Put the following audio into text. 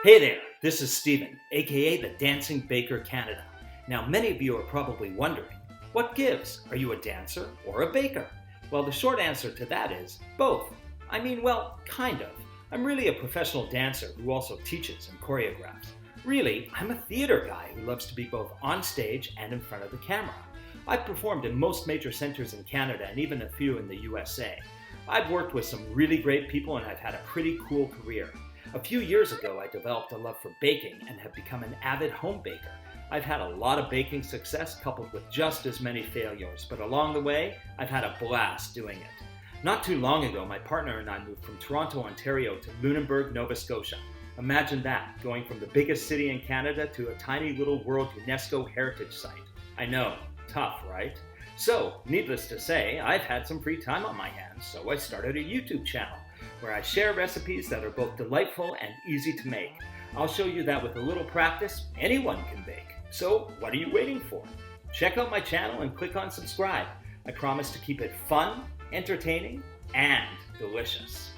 Hey there, this is Stephen, aka the Dancing Baker Canada. Now, many of you are probably wondering, what gives? Are you a dancer or a baker? Well, the short answer to that is both. I mean, well, kind of. I'm really a professional dancer who also teaches and choreographs. Really, I'm a theater guy who loves to be both on stage and in front of the camera. I've performed in most major centers in Canada and even a few in the USA. I've worked with some really great people and I've had a pretty cool career. A few years ago, I developed a love for baking and have become an avid home baker. I've had a lot of baking success coupled with just as many failures, but along the way, I've had a blast doing it. Not too long ago, my partner and I moved from Toronto, Ontario to Lunenburg, Nova Scotia. Imagine that, going from the biggest city in Canada to a tiny little World Unesco Heritage Site. I know, tough, right? So, needless to say, I've had some free time on my hands, so I started a YouTube channel where I share recipes that are both delightful and easy to make. I'll show you that with a little practice, anyone can bake. So, what are you waiting for? Check out my channel and click on subscribe. I promise to keep it fun, entertaining, and delicious.